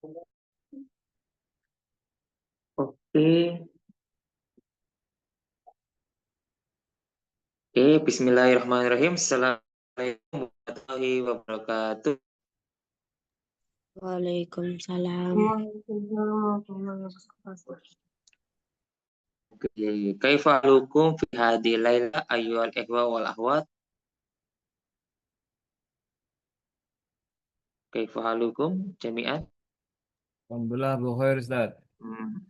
Oke, Bismillahirrahmanirrahim. Assalamualaikum warahmatullahi wabarakatuh. Waalaikumsalam. Oke, kaifa halukum fi hadhihi laila ayyuhal ikhwa wal akhwat? Kaifa halukum jami'an? Alhamdulillah, bu khair Ustaz.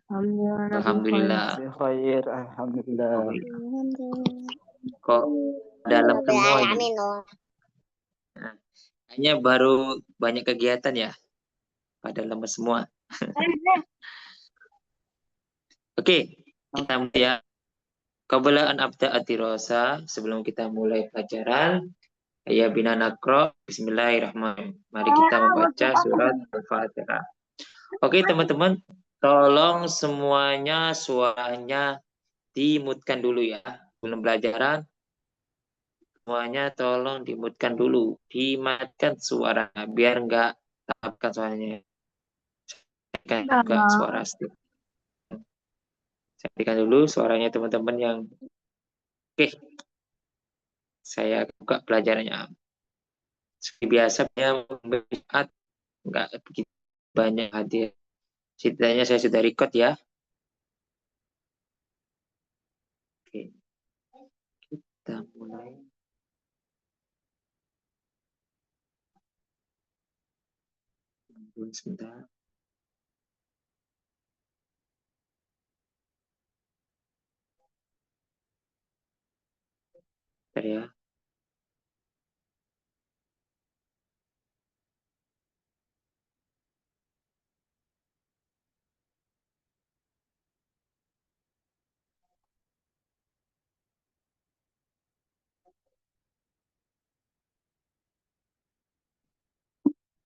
Alhamdulillah. Khair, alhamdulillah. Kok dalam semua ini? Nah, hanya baru banyak kegiatan ya, pada lemes semua. Oke, kita mulai ya. Qabla an abda'a dirasa, sebelum kita mulai pelajaran, ya bina nakro, bismillahirrahmanirrahim. Mari kita membaca surat Al-Fatihah. Oke teman-teman, tolong semuanya suaranya dimutkan dulu ya. Sebelum pelajaran, semuanya tolong dimutkan dulu. Dimatikan suara, biar nggak tapkan suaranya. Enggak suara stick. Saya berikan dulu suaranya teman-teman yang oke. Saya buka pelajarannya. Seperti biasa, saya nggak begitu banyak hadir. Setidaknya saya sudah record ya. Oke, kita mulai. Sebentar. Bentar ya.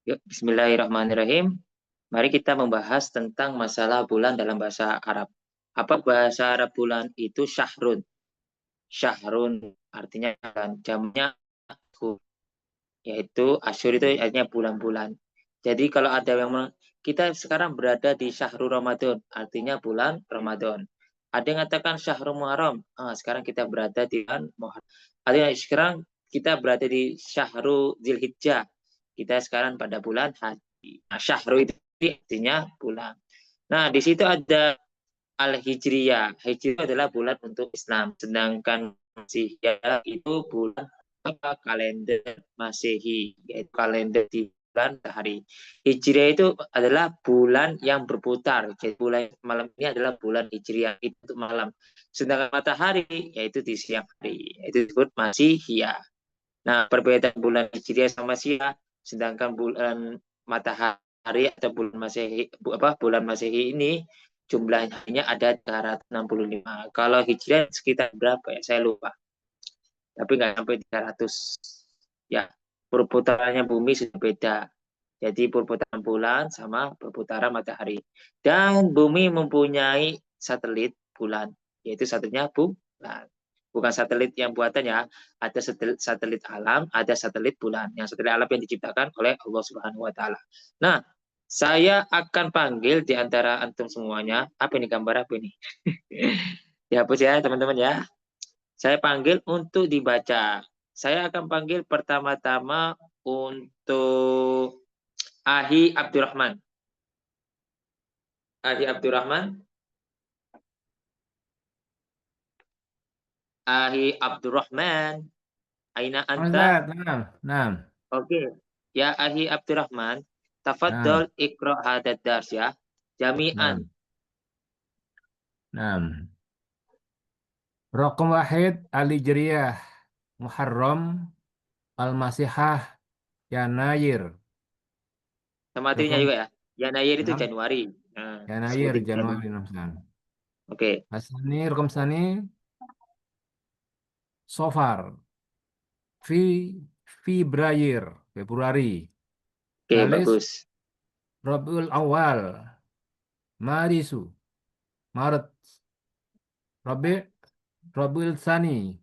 Yuk, bismillahirrahmanirrahim. Mari kita membahas tentang masalah bulan dalam bahasa Arab. Apa bahasa Arab bulan itu? Syahrun. Syahrun artinya bulan. Jamnya yaitu asyur itu artinya bulan-bulan. Jadi kalau ada yang kita sekarang berada di Syahrul Ramadan, artinya bulan Ramadan. Ada yang mengatakan Syahrul Muharram. Sekarang kita berada di bulan Muharram. Artinya sekarang kita berada di Syahrul Dzulhijjah. Kita sekarang pada bulan haji. Nah, Syahrul itu artinya bulan. Nah, di situ ada Al-Hijriyah. Hijriyah adalah bulan untuk Islam. Sedangkan Masihiyah itu bulan kalender Masehi, yaitu kalender di bulan matahari. Hijriah itu adalah bulan yang berputar. Jadi bulan malam ini adalah bulan Hijriah, itu untuk malam. Sedangkan matahari yaitu di siang hari. Itu disebut Masihiyah. Nah, perbedaan bulan Hijriah sama Masihiyah, sedangkan bulan matahari atau bulan Masehi bulan Masehi ini jumlahnya ada 365. Kalau Hijriah sekitar berapa ya? Saya lupa. Tapi nggak sampai 300. Ya, perputarannya bumi sudah beda. Jadi perputaran bulan sama perputaran matahari. Dan bumi mempunyai satelit bulan, yaitu satelitnya bulan. Bukan satelit yang buatan ya, ada satelit alam, ada satelit bulan. Yang satelit alam yang diciptakan oleh Allah Subhanahu wa taala. Nah, saya akan panggil di antara antum semuanya. Apa ini gambar apa ini? Dihapus ya, teman-teman ya. Saya panggil untuk dibaca. Saya akan panggil pertama-tama untuk Ahi Abdurrahman. Ahi Abdurrahman. Ahi Abdurrahman. Aina anta? Nah. Oke. Ya Ahi Abdurrahman. Tafaddal ikra hadad dars ya. Jami'an. Nah. Raqam wahid Al-Hijriyah Muharram Al-Masihah Yanayir. Materinya juga ya. Yanayir itu 6. Januari. Nah, Yanayir sebutin tadi. Januari 6. Oke. Asani raqam sani Sofar Februari. Oke, Salis bagus. Rabiul Awal Maret. Rabiul Tsani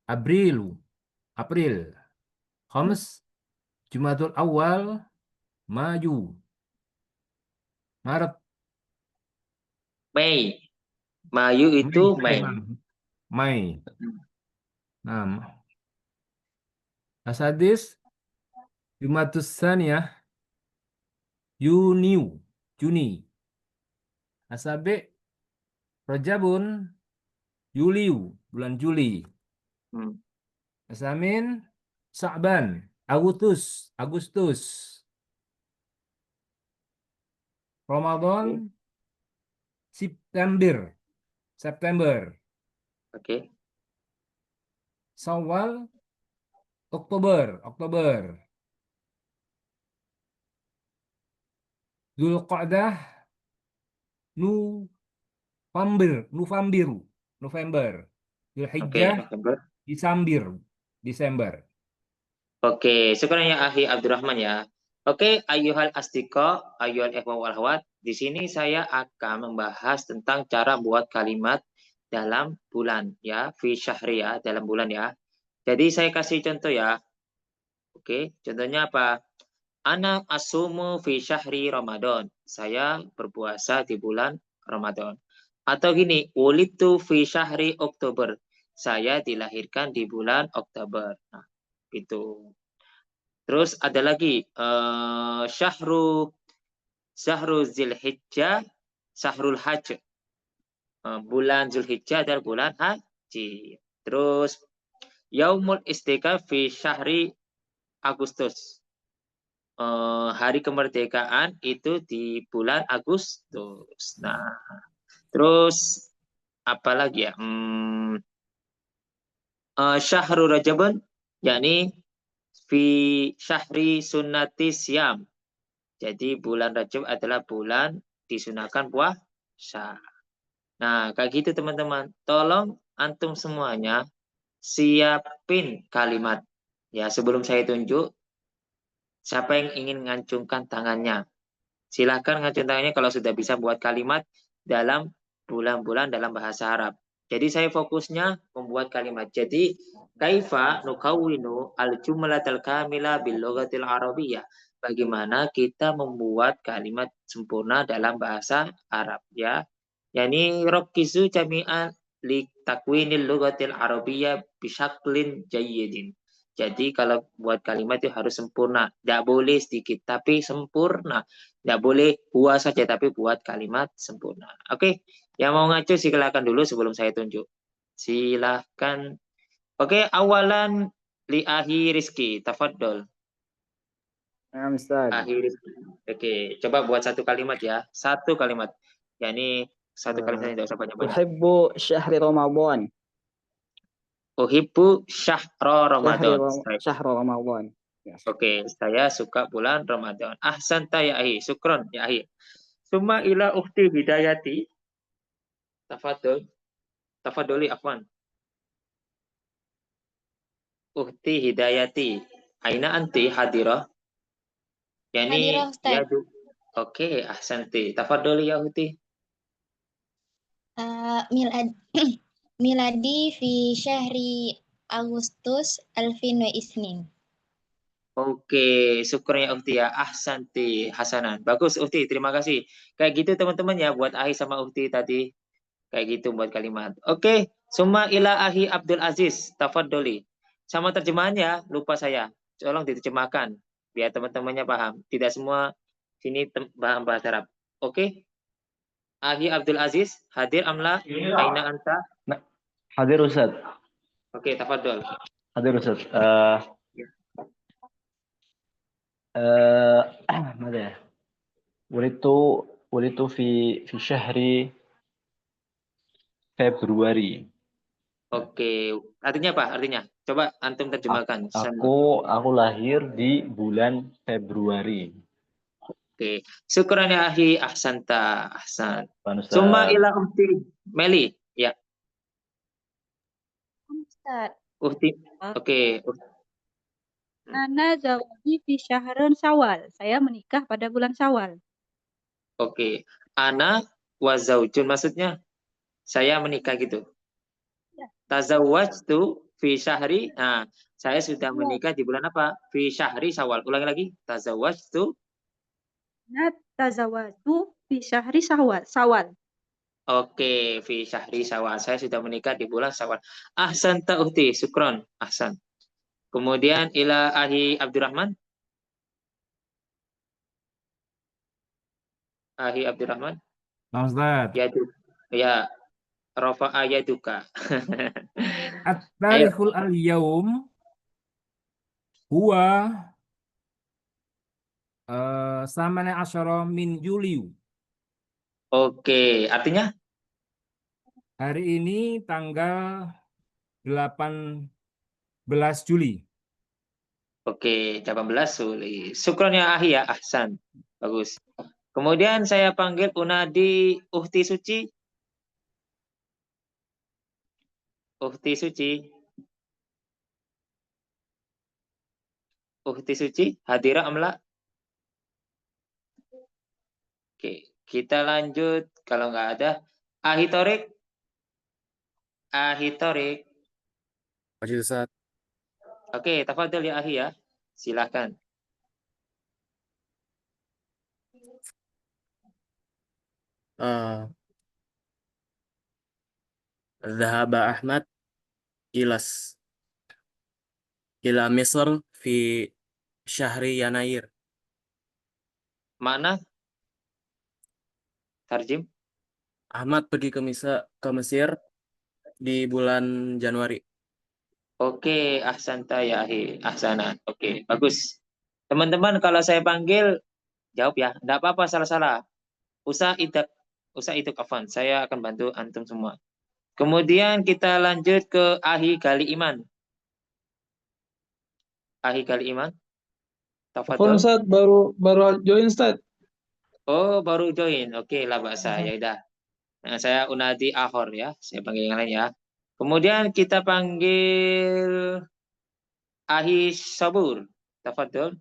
April. Khams Jumadul Awal Maju. Maret. Mei. Mayu itu Mei. Mei. Nah, Asadis Jumatus Saniyah Juni. Asabi Rajabun Yuliu, bulan Juli. Hmm. Asamin Sa'ban Agustus. Ramadan September. Oke. Syawal Oktober. Zulqa'dah November. Oke, Zulhijjah November. Desember. Oke, syukur ya Akhi Abdurrahman ya. Oke, ayyuhal asdiqa, ayyuhal ikhwan wal akhwat. Di sini saya akan membahas tentang cara buat kalimat dalam bulan ya, fi syahri ya, dalam bulan ya. Jadi saya kasih contoh ya. Oke, contohnya apa? Ana asumu fi syahri Ramadan. Saya berpuasa di bulan Ramadan. Atau gini, wulitu fi syahri Oktober. Saya dilahirkan di bulan Oktober. Nah, itu. Terus ada lagi Syahru Zilhijjah, Syahrul Hajj. Bulan Zulhijjah adalah bulan haji. Terus Yaumul Istiqlal fi Syahri Agustus. Hari kemerdekaan itu di bulan Agustus. Nah, terus apa lagi ya? Syahrul Rajabun, yakni fi syahri sunnati siam. Jadi bulan Rajab adalah bulan disunahkan puasa. Nah, kayak gitu teman-teman. Tolong antum semuanya siapin kalimat. Ya, sebelum saya tunjuk, siapa yang ingin ngacungkan tangannya? Silahkan ngacung tangannya kalau sudah bisa buat kalimat dalam bulan-bulan dalam bahasa Arab. Jadi saya fokusnya membuat kalimat. Jadi kaifa nukawwinu al-jumlatal kamila bil lughatil arabiyyah. Bagaimana kita membuat kalimat sempurna dalam bahasa Arab ya. Yani rokkizu jami'an li takwinil lughatil arabiyyah bisyaklin jayyidin. Jadi kalau buat kalimat itu harus sempurna. Tidak boleh sedikit, tapi sempurna. Tidak boleh buat saja, tapi buat kalimat sempurna. Oke, yang mau ngacu silakan dulu sebelum saya tunjuk. Silahkan. Oke, awalan li ahi Rizki. Tafadol. Naam, Ustaz. Ahi Rizki. Oke, coba buat satu kalimat ya. Satu kalimat. Ya ini satu kalimat tidak usah banyak-banyak. Uhibbu syahri Ramadan. Uhibbu syahra Ramadan. Syahra Ramadan. Yes. Oke, saya suka bulan Ramadan. Ahsanta ya ahi. Syukron ya ahi. Summa ila ukhti hidayati. Tafadol. Tafadoli afwan. Ukhti hidayati. Aina anti hadirah? Yani Hadirah, Ustaz. ya Oke, ahsanti. Tafadoli ya ukhti. Miladi fi syahri Agustus alfin wa isnin. Oke, syukur ya Ukti ya. Ahsanti Hasanan. Bagus Ukti, terima kasih. Kayak gitu teman-teman ya buat Ahi sama Ukti tadi. Kayak gitu buat kalimat. Oke, summa ila Ahi Abdul Aziz. Tafadholi. Sama terjemahannya, lupa saya. Tolong diterjemahkan biar teman-temannya paham. Tidak semua sini paham bahasa Arab. Oke. Ahi Abdul Aziz, hadir amla? Aina anta? Hadir Ustaz. Oke, tafadhol. Hadir Ustaz. ماذا ya? ولدت في شهر Februari. Oke, artinya apa? Artinya, coba antum terjemahkan. Aku lahir di bulan Februari. Oke, syukran ya ahi, ahsanta, ahsan. Ustaz. Summa ila uhti Meli, ya. Ustaz. Uhti, oke. Ana zawaji fi syahrun Syawal. Saya menikah pada bulan Syawal. Oke. Ana wa zaujun, maksudnya saya menikah gitu. Ya. Tazawwajtu fi syahri. Nah, saya sudah menikah di bulan apa? Fi syahri Syawal. Ulangi lagi. Tazawwajtu. Tazawwaju fi syahri Sawal. Oke, fi syahri Syawal. Saya sudah menikah di bulan Syawal. Ahsan ta'uhti, syukron. Ahsan. Kemudian ila ahi Abdurrahman. Ahi Abdurrahman. Nah, Ustaz. Ya, rafa'a yaduka. Ayo. At-tarikhul al-yaum huwa samana asyara min Yuliu. Oke, artinya? Hari ini tanggal 18 Juli. Oke, 18 Juli. Syukron ya ahi ya, ahsan. Bagus. Kemudian saya panggil Unadi Uhti Suci. Uhti Suci. Uhti Suci, hadira amla? Oke, kita lanjut. Kalau nggak ada, Ahi Torik. Ahi Torik. Wajib Ustaz. Oke, tafadhol ya Ahi ya. Silakan. Dhahaba Ahmad ilas ila Misr fi syahri Yanair. Mana? Tarjim. Ahmad pergi ke Mesir di bulan Januari. Oke, ahsanta ya Ahi. Ahsana. Oke, bagus. Teman-teman, kalau saya panggil, jawab ya. Enggak apa-apa, salah-salah. Usaha itu kafan. Saya akan bantu antum semua. Kemudian kita lanjut ke Ahi Gali Iman. Ahi Gali Iman. Tafadhol. Ustaz, baru join Ustaz. Oh, baru join. Oke, lah bahasa. Ya udah. Nah, saya Unadi Ahor ya. Saya panggil yang lain ya. Kemudian kita panggil Ahi Sabur. Tafadhol.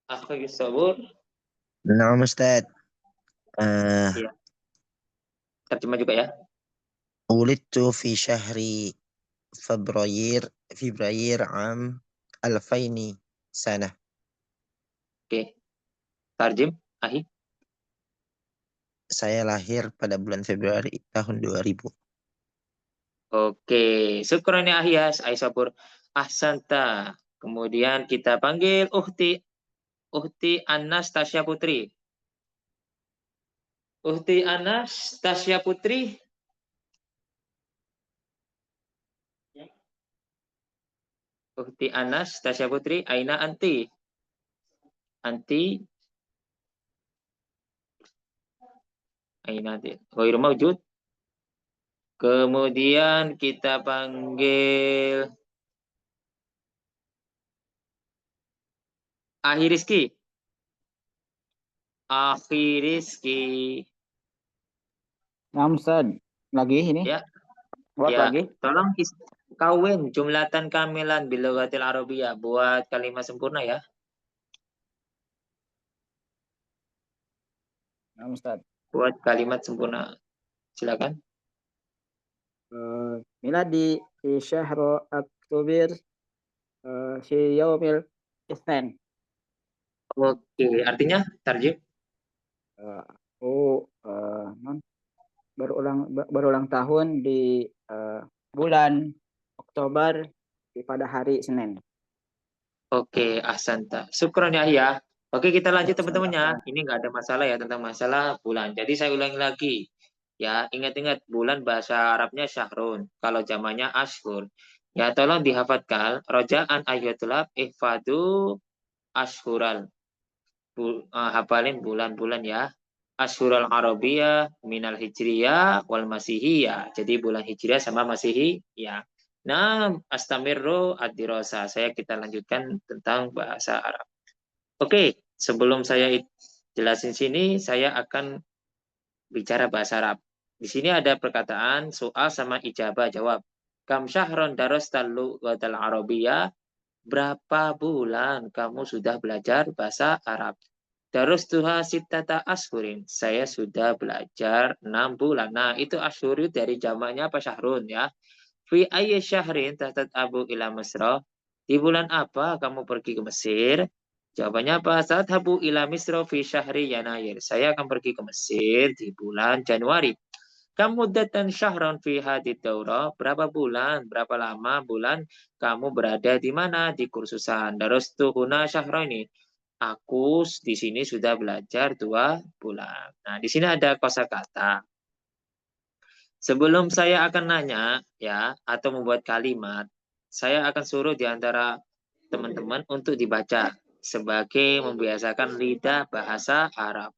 Ahi Sabur. نعم أستاذ. Iya. Terjemah juga ya. ولدت في شهر فبراير عام 2000 سنة. Oke. Tarjim. Ahi. Saya lahir pada bulan Februari tahun 2000. Oke. Syukron ya Ahi ya. Ahi Sabur. Ahsanta. Kemudian kita panggil Uhti Anastasia Putri. Uhti Anastasia Putri. Uhti Anastasia Putri. Aina anti. Anti. Aina anti. Ghairu maujud. Kemudian kita panggil Ahi Rizki. Ahi Rizki. Nah, Ustaz, lagi ini? Ya. Buat Ya, lagi? tolong kawin jumlatan kamilan bilughatil arabiyah buat kalimat sempurna ya. Nah, Ustaz. Buat kalimat sempurna. Silakan. Miladi fi syahru Oktober fi yaumil Itsnain. Oke, artinya tarjim. Berulang tahun di bulan Oktober pada hari Senin. Oke, ahsanta. Syukron ya Ahya. Oke, kita lanjut teman-temannya. Ahsanta. Ini nggak ada masalah ya tentang masalah bulan. Jadi saya ulangi lagi. Ya, ingat-ingat bulan bahasa Arabnya syahrun. Kalau zamannya ashur. Ya, tolong dihafalkan. Roja'an ayyatulab ihfadu ashhural. Hafalin bulan-bulan ya. Ashhural Arabiyah minal hijriyah wal masihiyah. Jadi bulan hijriyah sama masihi ya. Nah, astamirru ad-dirasa. Kita lanjutkan tentang bahasa Arab. Oke, sebelum saya jelasin sini, saya akan bicara bahasa Arab. Di sini ada perkataan soal sama ijabah jawab. Kam syahron darastal lughatal arabiyyah. Berapa bulan kamu sudah belajar bahasa Arab? Darustuha sittata ashurin. Saya sudah belajar 6 bulan. Nah, itu ashur dari jamaknya apa syahrun ya. Fi ayyi syahrin tatat abu ila Mesra. Di bulan apa kamu pergi ke Mesir? Jawabannya apa? Sadhabu ila Misra fi syahri Yanayir. Saya akan pergi ke Mesir di bulan Januari. Kamu datang syahron fi hadid daurah. Berapa bulan? Berapa lama bulan kamu berada di mana? Di kursusan. Darastu huna syahraini. Aku di sini sudah belajar 2 bulan. Nah, di sini ada kosakata. Sebelum saya akan nanya ya atau membuat kalimat, saya akan suruh di antara teman-teman untuk dibaca sebagai membiasakan lidah bahasa Arab.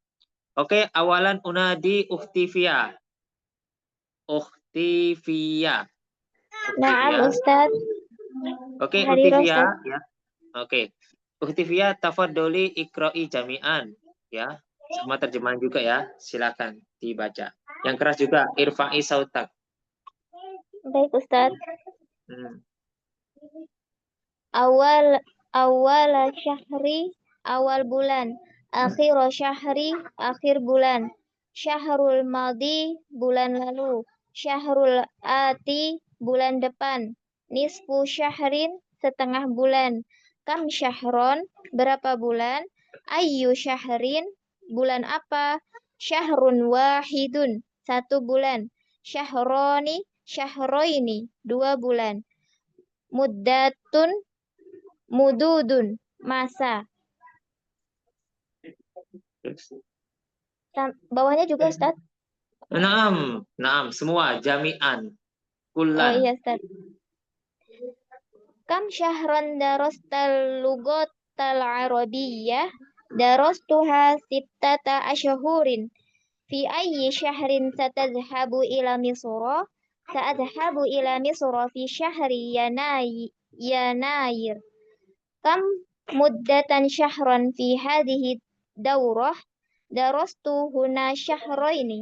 Oke, awalan unadi Uhtifia. Uhtifia. Naam, Ustaz. Oke, Hadir, Uhtifia Ustaz. ya. Oke. Uhtifia tafadholi ikra'i jami'an ya. Semua terjemahan juga ya. Silakan dibaca. Yang keras juga irfa'i sautak. Baik, Ustaz. Awal syahri, awal bulan. Akhir syahri, akhir bulan. Syahrul madi, bulan lalu. Syahrul ati, bulan depan. Nisfu syahrin, setengah bulan. Kam syahron, berapa bulan. Ayyu syahrin, bulan apa. Syahrun wahidun, 1 bulan. Syahroni, syahroini, 2 bulan. Muddatun, mududun, masa. Bawahnya juga, Ustaz. Naam, semua jami'an. Oh Kullan. iya, Ustaz. Kam syahran darastal lugatal arabiyyah? Darastuha sittata asyhurin. Fi ayyi syahrin satadhhabu ila Misra? Sa'adhhabu ila Misra fi syahri Yanayir. Kam muddatan syahran fi hadhihi daurah? Darastu huna syahraini.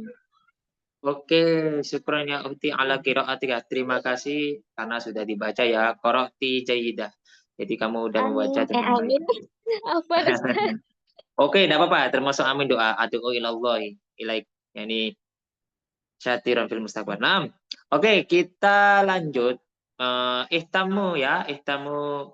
Oke, syukran ya Ukti ala qiraatika. Terima kasih karena sudah dibaca ya. Qara'ti jayyidah. Jadi kamu udah membaca dengan baik. Amin. Apa, Ustaz? Oke, enggak apa-apa. Termasuk amin doa. Adu'u ilallahi ilaik. Yani syatiran fil mustaqbal. Nah, oke, kita lanjut. Ihtamu ya, ihtamu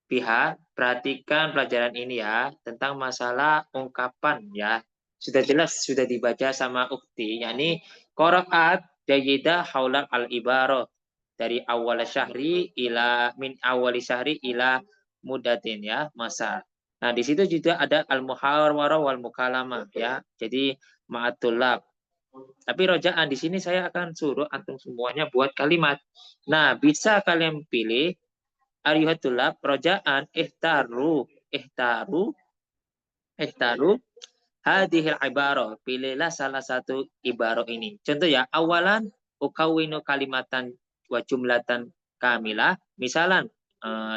pihak. Perhatikan pelajaran ini ya. Tentang masalah ungkapan ya. Sudah jelas, sudah dibaca sama Ukti. Yani Qira'at jayyidah haula al-ibarah dari awal syahri ila min awal syahri ila mudatin ya, masa. Nah, di situ juga ada al-muhawarah wal mukalamah ya. Jadi ma'atulab. Tapi rojaan di sini saya akan suruh antum semuanya buat kalimat. Nah, bisa kalian pilih ayuhatulab rojaan ihtaru hadihil ibarah. Pilihlah salah satu ibarah ini. Contoh ya, awalan ukawinu kalimatan wa jumlatan kamilah. Misalan,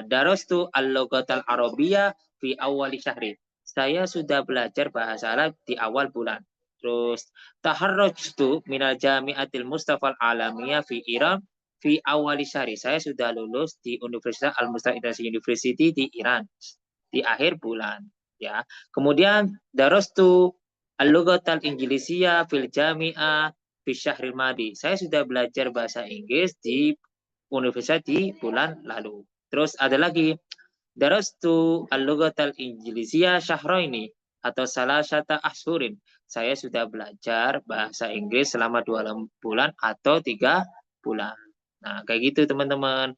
darastu al-lughatal arabiyyah fi awali syahri. Saya sudah belajar bahasa Arab di awal bulan. Terus, taharrajtu minal jami'atil Mustafa al-alamiyah fi Iran fi awali syahri. Saya sudah lulus di Universitas Al-Mustafa International University di Iran di akhir bulan. Ya, kemudian darastu al-lughatal inggrisiyah fil jami'ah fi syahril madi. Saya sudah belajar bahasa Inggris di universitas di bulan lalu. Terus ada lagi darastu al-lughatal inggrisiyah syahraini atau salasata ashhurin. Saya sudah belajar bahasa Inggris selama 2 bulan atau 3 bulan. Nah, kayak gitu teman-teman.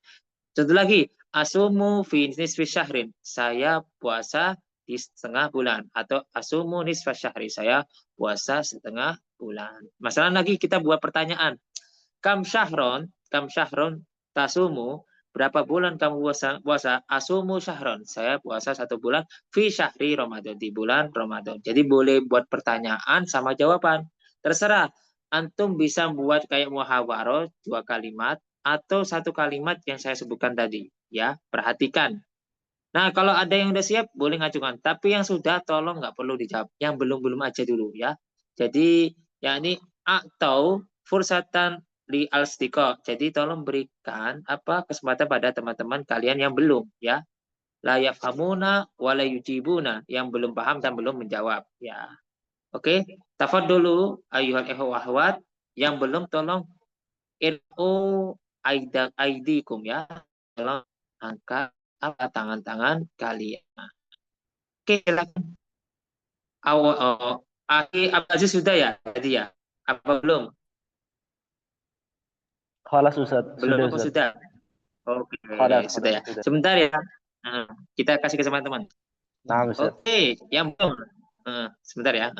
Contoh lagi, asumu fi nisfi syahrin. Saya puasa di setengah bulan atau asumu nisfa syahri, saya puasa setengah bulan. Masalah lagi kita buat pertanyaan. Kam syahron tasumu, berapa bulan kamu puasa? Asumu syahron, saya puasa 1 bulan fi syahri Ramadan, di bulan Ramadan. Jadi boleh buat pertanyaan sama jawaban. Terserah. Antum bisa buat kayak muhawarah 2 kalimat atau 1 kalimat yang saya sebutkan tadi. Ya, perhatikan. Nah, kalau ada yang udah siap, boleh ngajukan. Tapi yang sudah, tolong nggak perlu dijawab. Yang belum aja dulu ya. Jadi, ya ini atau fursatan li al-stiqa. Jadi, tolong berikan kesempatan pada teman-teman kalian yang belum ya. La yafhamuna wa la yujibuna. Yang belum paham dan belum menjawab ya. Oke, tafadholu ayyuhal ikhwah akhwat. Yang belum tolong aidikum ya. Tolong angkat tangan-tangan kalian. Oke, silakan. Aki Abdul Aziz sudah ya? Tadi ya? Apa belum? Khalas Ustaz, Belum sudah apa Ustaz. sudah? Oke, Khalas, sudah ya. sudah. Sebentar ya. Kita kasih kesempatan teman. Nah, Ustaz. Oke, yang belum. Sebentar ya.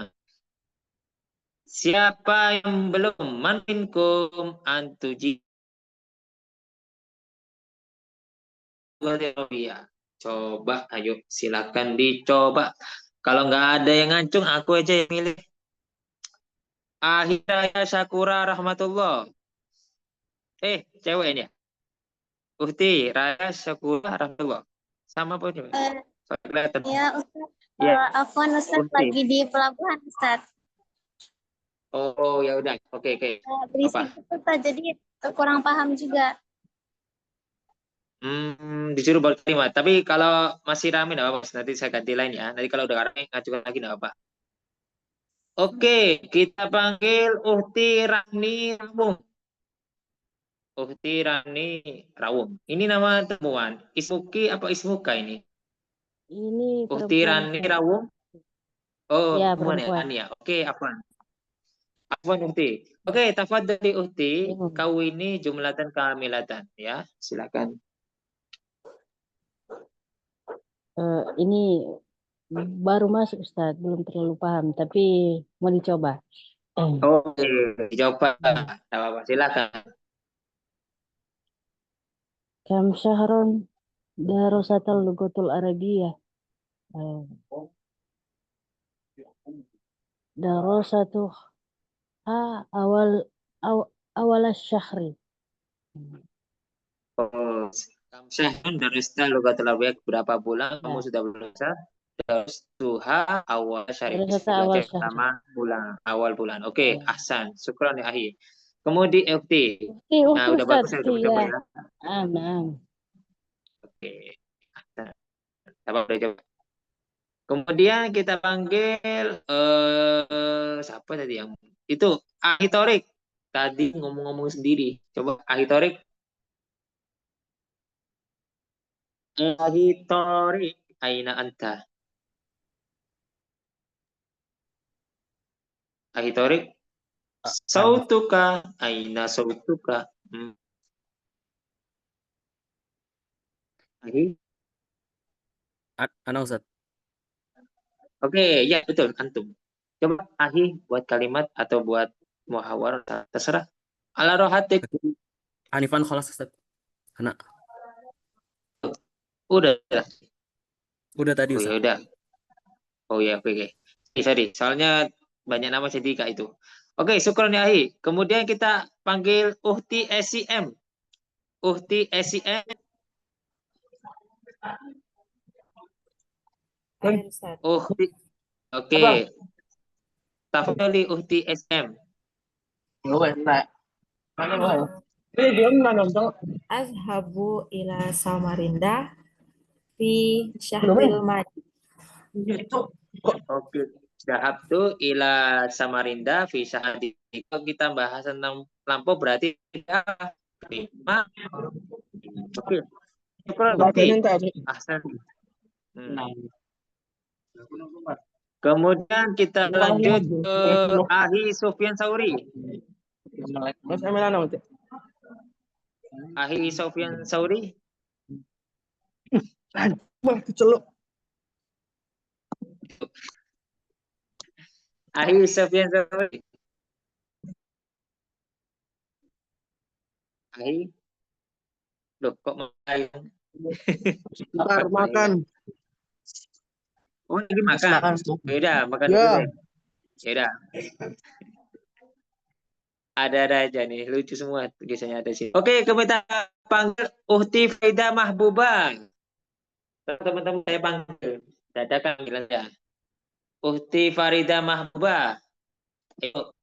Siapa yang belum? Man minkum antuji. Coba, ayo silakan dicoba. Kalau nggak ada yang ngancung, aku aja yang milih. Ahiraya Syakura Rahmatullah. Cewek ini ya? Uhti Raya Syakura Rahmatullah. Sama apa coba? Kelihatan. Ya, Ustaz. Ya, Afwan Ustaz Uhti. lagi di pelabuhan Ustaz. Oh, ya udah. Oke. Berisik Ustaz, jadi kurang paham juga. Disuruh berkalimat. Tapi kalau masih rame nggak apa-apa. Nanti saya ganti lain ya. Nanti kalau udah rame ngajukan lagi nggak apa-apa. Oke, kita panggil Uhti Rani Rawung. Uhti Rani Rawung. Ini nama temuan. Ismuki apa Ismuka ini? Ini Uhti perempuan. Rani Rawung. Oh, Ya, temuan ya, perempuan. Rani ya. Oke, Afwan Uhti. Oke, tafadhali Uhti. Kau ini jumlatan kamilatan ya. Silakan. Ini baru masuk Ustaz, belum terlalu paham, tapi mau dicoba. Oke, coba. Tidak apa-apa, silakan. Kam syahron darasatal lugatul arabiyah. Darasatu awal syahri. Oh, Kamsyahun dari lugatul Arabiyyah berapa bulan? Kamu sudah berusaha? Tuha awal syarif. Darasata awal syahri. Pertama bulan, awal bulan. Oke, ahsan. Syukran ya ahi. Kemudian FT. Nah, udah bagus ya, coba ya. Aman. Oke. Ahsan. Udah coba. Kemudian kita panggil siapa tadi yang itu Ahi Torik. Tadi ngomong-ngomong sendiri. Coba Ahi Torik. Ahi Torik. Aina anta. Ahi Torik. Sautuka. Aina sautuka. Ahi. Ana Ustaz. Oke, ya betul, antum. Coba Ahi buat kalimat atau buat muhawarah, terserah. Ala rohatik. Anifan khalas Ustaz. Ana. Udah. Udah tadi Oh Ustaz. ya udah. Oh ya, oke. Sorry, soalnya banyak nama jadi kak itu. Oke, syukron ya Ahi. Kemudian kita panggil Uhti SIM. Uhti SIM. Uhti. Oke. Tafadhali Uhti SM. Azhabu ila Samarinda fi syahril madi. Oke. Dahabtu ila Samarinda fi syahadi. Kalau kita bahas tentang lampau berarti Oke. Ahsan. Kemudian kita lanjut ke Ahi Sufyan Sauri. Ahi Sufyan Sauri. Ahi Sufyan Sauri. Ahi. Loh, kok makan? Makan. Oh, lagi makan. Beda, makan Ya. dulu. Beda. Ada aja nih, lucu semua biasanya ada sih. Oke, kita panggil Uhti Faida Mahbubah. Teman-teman saya panggil. Dadakan panggilannya. Uhti Farida Mahbubah. Ayo.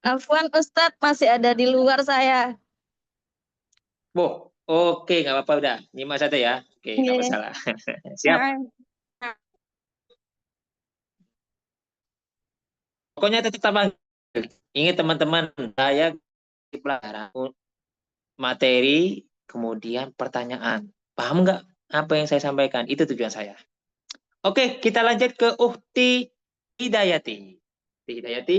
Afwan Ustadz masih ada di luar saya. Oke, nggak apa-apa udah. Nyimak saja ya. Oke, nggak masalah. Siap. Pokoknya tetap ingat teman-teman, saya di pelajaran materi, kemudian pertanyaan. Paham nggak apa yang saya sampaikan? Itu tujuan saya. Oke, kita lanjut ke Ukti Hidayati. Ukti Hidayati.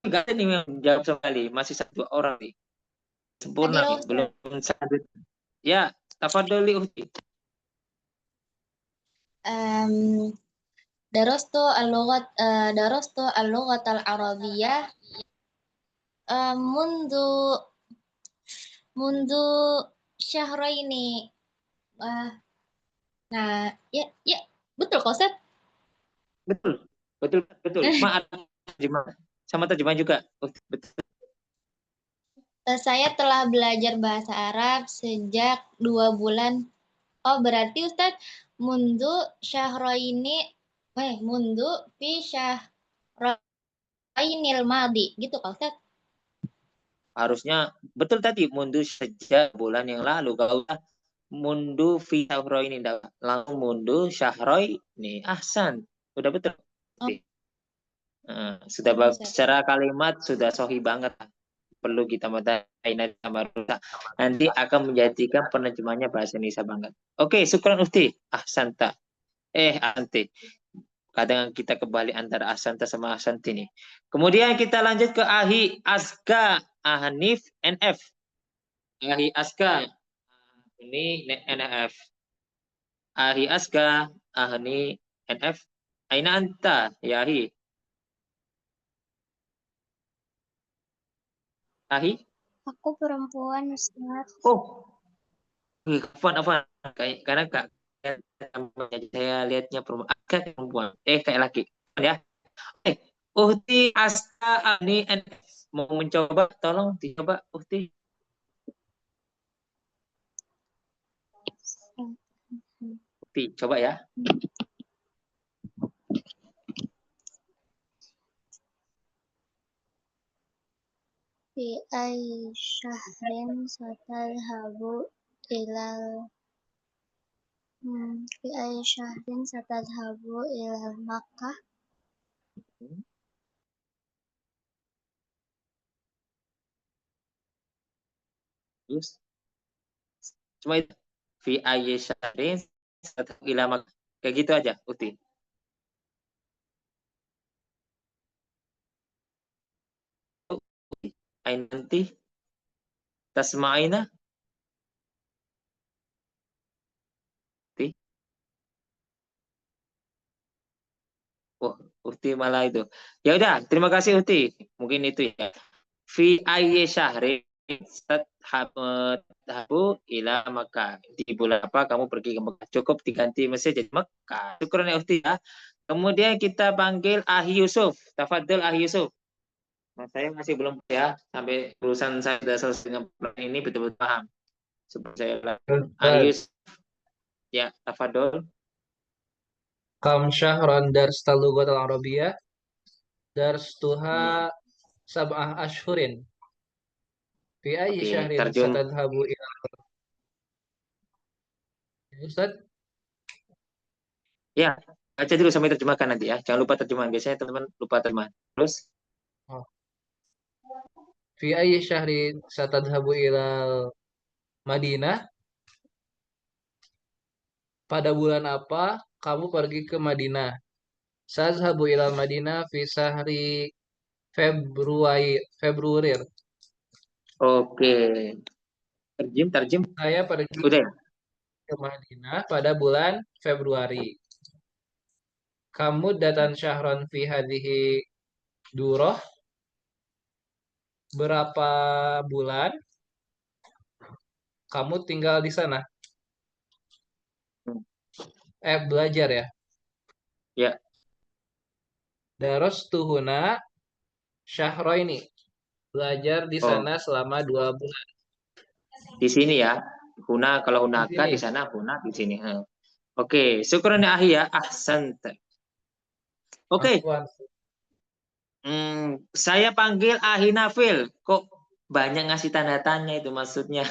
Enggak ada nih yang jawab sekali. Masih 1 orang nih. Sempurna Adil, nih. Belum satu. Ya, tafadholi Ukti. Darastu al-lughat al-arabiyyah mundu syahraini. Nah, ya, betul kok, Ustaz? Betul. Maaf, terjemah. Sama terjemah juga. Betul. Saya telah belajar bahasa Arab sejak 2 bulan. Oh, berarti Ustaz, mundu fi syahrainil madi. Gitu kok, Ustaz? Harusnya betul tadi mundu sejak bulan yang lalu. Kalau udah mundu fi syahraini langsung mundu syahraini. Ahsan. Udah betul. Sudah secara kalimat sudah sahih banget. Perlu kita matain sama rusak. Nanti akan menjadikan penerjemahnya bahasa Indonesia banget. Oke, syukran Ufti. Ahsanta. Ahsanti. Kadang kita kembali antara Ahsanta sama Ahsanti nih. Kemudian kita lanjut ke Ahi Aska Ahnif NF. Ahi Aska ini NF. Ahi Aska Ahni NF. Aina anta ya Ahi? Ahi? Aku perempuan, Ustaz. Oh, Afwan. Karena Kak, saya lihatnya perempuan. Kayak laki. Ya. Uhti Aska Ani mau mencoba, tolong dicoba Uhti. Uhti, coba ya. Fi ay syahrin satadhabu ilal Makkah. Terus cuma itu. Fi ay syahrin satadhabu ila Makkah. Kayak gitu aja, Uhti. Nanti tasma'ina. Uhti malah itu. Ya udah, terima kasih Uhti. Mungkin itu ya. Fi ayyi syahrin tadhabu ila Makkah. Di bulan apa kamu pergi ke Mekah? Cukup diganti Mesir jadi Mekah. Syukran ya Uhti ya. Kemudian kita panggil Ahi Yusuf. Tafadhol Ahi Yusuf. Nah, saya masih belum ya sampai urusan saya sudah selesai dengan ini betul-betul paham. Sebelum saya Ahi Yusuf. Ya, tafadhol. Kam syahran darstal lughat al-arabiyyah darstuha sab'ah ashhurin. Fi ayyi syahrin satadhabu ila Ustaz? Ya, baca dulu sampai terjemahkan nanti ya. Jangan lupa terjemahan. Biasanya teman-teman lupa terjemahan. Terus? Fi ayyi syahrin satadhabu ila Madinah? Pada bulan apa kamu pergi ke Madinah? Sazhabu ila Madinah fi syahri Februari. Oke. Terjem. Saya pergi ke Madinah pada bulan Februari. Kamu datang syahron fi hadhihi durah. Berapa bulan kamu tinggal di sana? Belajar ya? Ya. Darastuhuna syahroini. Belajar di sana selama 2 bulan. Di sini ya. Huna, kalau hunaka di sana, huna di sini. Oke, syukran ya Ahi ya. Ahsanta. Oke. Saya panggil Ahi Nafil. Kok banyak ngasih tanda tanya itu maksudnya?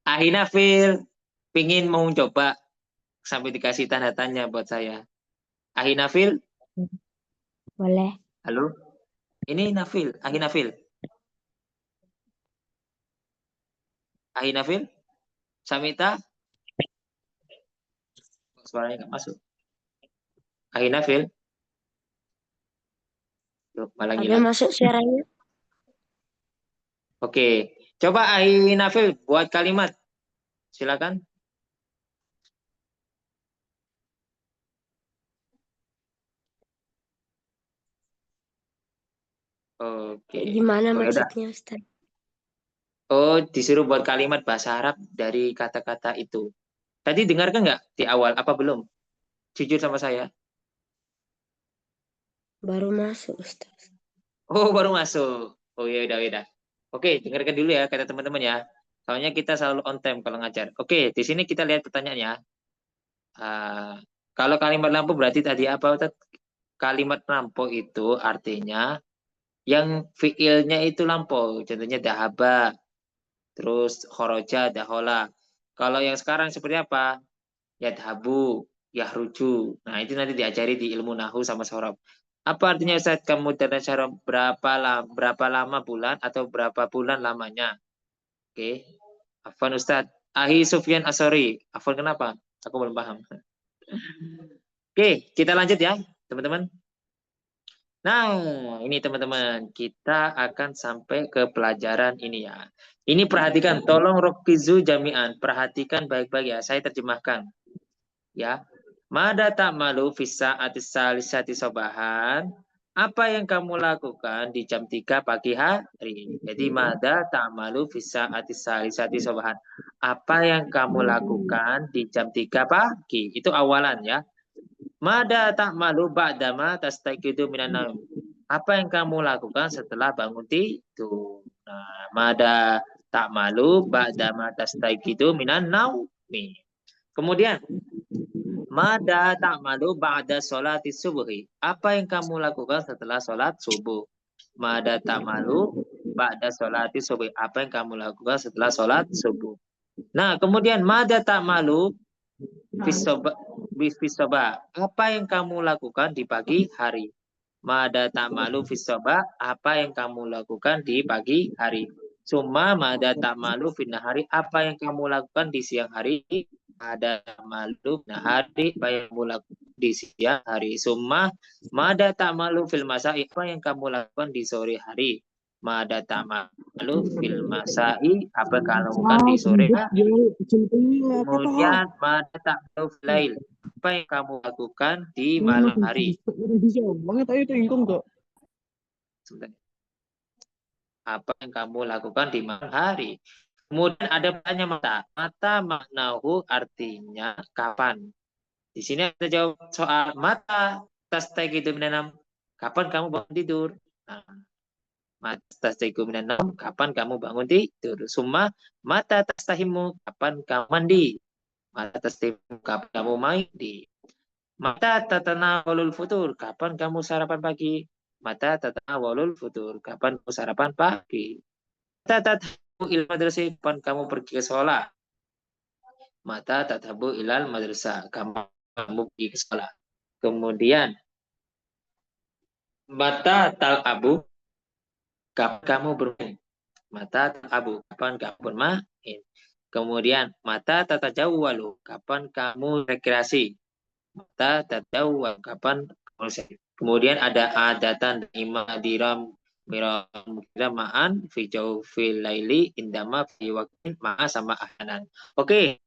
Ahi Nafil pingin mau coba sampai dikasih tanda tanya buat saya. Ahi Nafil? Boleh. Halo? Ini Nafil, Ahi Nafil. Ahi Nafil? Samita? Suaranya nggak masuk. Ahi Nafil? Tuh, malah Ada hilang. masuk suaranya. Oke. Coba Ahi Nafil buat kalimat. Silakan. Oke. Gimana Oh, ya udah. maksudnya, Ustaz? Oh, disuruh buat kalimat bahasa Arab dari kata-kata itu. Tadi dengarkan nggak di awal? Apa belum? Jujur sama saya. Baru masuk, Ustaz. Oh, baru masuk. Oh, ya udah, ya udah. Oke, dengarkan dulu ya kata teman-teman ya. Soalnya kita selalu on time kalau ngajar. Oke, di sini kita lihat pertanyaannya. Kalau kalimat lampu berarti tadi apa? Kalimat lampu itu artinya yang fiilnya itu lampau. Contohnya dahaba, terus khoroja, dahola. Kalau yang sekarang seperti apa? Yadhabu, yahruju. Nah, itu nanti diajari di ilmu nahu sama sorob. Apa artinya Ustaz kamu dan sorob? Berapa lama bulan atau berapa bulan lamanya? Oke. Afwan Ustaz. Ahi Sufyan Asori. Afwan kenapa? Aku belum paham. Oke, kita lanjut ya, teman-teman. Nah, ini teman-teman, kita akan sampai ke pelajaran ini ya. Ini perhatikan, tolong rokizu jami'an, perhatikan baik-baik ya, saya terjemahkan. Ya, mada ta'malu fisa atisalisati sobahan, apa yang kamu lakukan di jam 3 pagi hari? Jadi, mada ta'malu fisa atisalisati sobahan, apa yang kamu lakukan di jam 3 pagi? Itu awalan ya. Mada ta'malu ba'dama tastaqidu minan naum. Apa yang kamu lakukan setelah bangun tidur? Nah, mada ta'malu ba'dama tastaqidu minan naumi. Kemudian, mada ta'malu ba'da sholati subuhi. Apa yang kamu lakukan setelah sholat subuh? Mada ta'malu ba'da sholati subuhi. Apa yang kamu lakukan setelah sholat subuh? Nah, kemudian mada ta'malu fisoba. Apa yang kamu lakukan di pagi hari? Mada ta'malu fisoba. Apa yang kamu lakukan di pagi hari? Summa mada ta'malu finnahari. Apa yang kamu lakukan di siang hari? Mada ta'malu nahari. Apa yang kamu lakukan di siang hari? Summa mada ta'malu fil masai. Apa yang kamu lakukan di sore hari? Mada ta'malu fil masai. Apa yang kamu lakukan di sore hari? Kemudian mada ta'malu fil lail. Apa yang kamu lakukan di malam hari? Sebentar. Apa yang kamu lakukan di malam hari? Kemudian ada pertanyaan mata. Mata maknahu artinya kapan? Di sini kita jawab soal mata tastaqidu minan. Kapan kamu bangun tidur? Nah, mata tastaqidu minan. Kapan kamu bangun tidur? Summa mata tastahimu. Kapan kamu mandi? Mata tastahimu. Kapan kamu mandi? Mata tatanawalul futur. Kapan kamu sarapan pagi? Mata tatanawalul futur. Kapan kamu sarapan pagi? Mata tatabu ilal madrasah. Kapan kamu pergi ke sekolah? Mata tatabu ilal madrasah. Kapan kamu pergi ke sekolah? Kemudian mata talabu. Kapan kamu bermain? Mata talabu. Kapan kamu bermain? Kemudian mata tatajawwalu. Kapan kamu rekreasi? Mata tatajawwal. Kapan kamu rekreasi? Kemudian ada adatan imadiram ma'an fi jawfil laili indama fi waqtin ma'a sama ahyanan. Oke.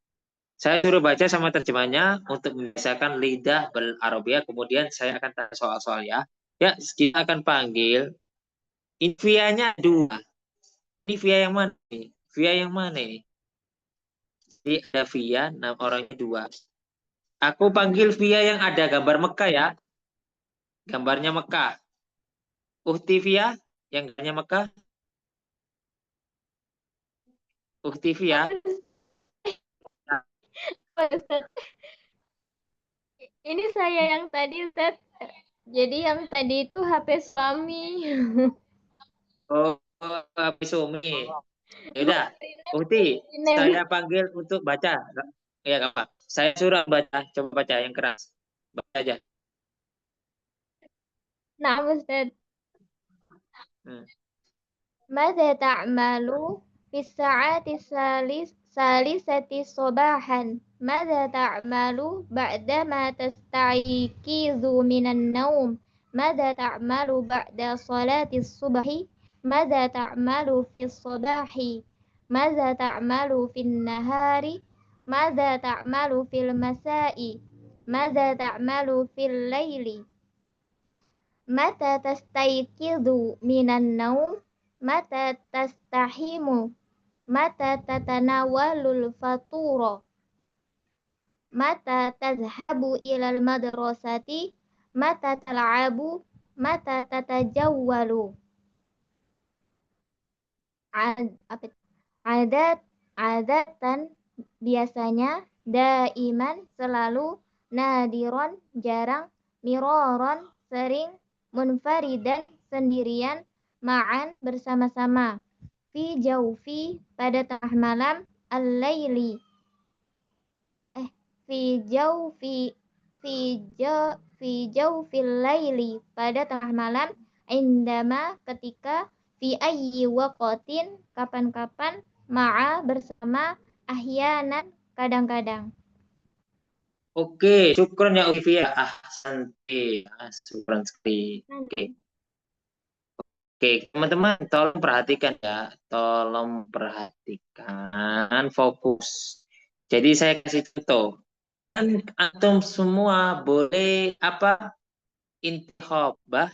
Saya suruh baca sama terjemahnya untuk membiasakan lidah ber-Arabia. Kemudian saya akan tanya soal-soal ya. Ya, kita akan panggil. Ini via-nya dua. Ini via yang mana nih? Via yang mana ini? Jadi ada via, 6 orangnya dua. Aku panggil via yang ada gambar Mekah ya. Gambarnya Mekah. Uhti via yang gambarnya Mekah. Uhti via. Ini saya yang tadi, Ustaz. Jadi yang tadi itu HP suami. Oh, habis Umi. Ya udah, Uhti, saya panggil untuk baca. Ya, nggak apa. Saya suruh baca, coba baca yang keras. Baca aja. Nah, Ustaz. Mada ta'malu في الساعة الثالثة صباحا ماذا تعمل بعدما تستيقظ من النوم ماذا تعمل بعد صلاة الصبح ماذا تعمل في الصباح ماذا تعمل في النهار ماذا تعمل في المساء ماذا تعمل في الليل متى تستيقظ من النوم متى تستحم متى تتناول الفطور متى تذهب إلى المدرسة متى تلعب متى تتجول adatan biasanya daiman selalu nadiron jarang miroron sering munfaridan sendirian ma'an bersama-sama fi jaufi pada tengah malam al-laili fi jaufil laili pada tengah malam indama ketika fi ayyi waqatin kapan-kapan ma'a bersama ahyanan kadang-kadang. Oke, syukron ya Olivia. Ahsanti. Syukron sekali. Oke, teman-teman tolong perhatikan ya. Tolong perhatikan, fokus. Jadi saya kasih contoh. Antum semua boleh apa? Intikhobah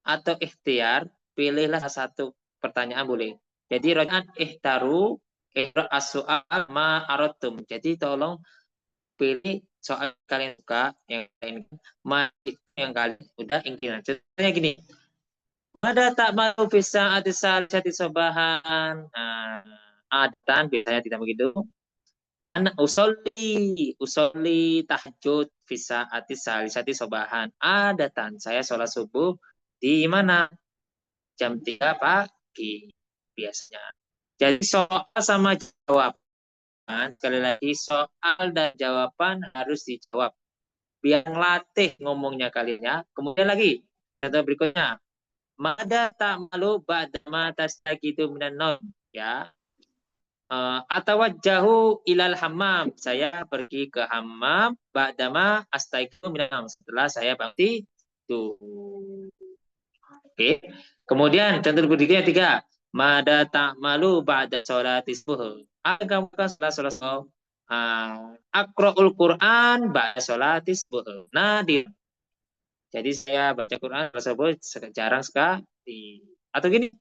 atau ikhtiar, pilihlah salah satu pertanyaan boleh. Jadi rojan ihtaru as-su'al ma aradtum. Jadi tolong pilih soal kalian suka yang kalian udah ingin. Contohnya gini. Ada tak mau bisa ada salisati sobahan. Adatan biasanya tidak begitu. Anak usolli tahajud bisa atis salisati sobahan. Adatan saya sholat subuh di mana? Jam 3 pagi biasanya. Jadi soal sama jawaban, sekali lagi soal dan jawaban harus dijawab. Biar latih ngomongnya kalian ya. Kemudian lagi, contoh berikutnya. Mada tak malu ba'dama tastaqidu minan naum ya. Atawajjahu ilal hammam. Saya pergi ke hammam ba'dama astaiqidu minan naum. Setelah saya bangun tidur. Oke. Kemudian contoh berikutnya 3. Mada tak malu ba'da sholati subuh. Kamu kan setelah sholat subuh. Aqra'ul Qur'an ba'da sholati subuh. Jadi saya baca Quran tersebut jarang sekali. Atau gini,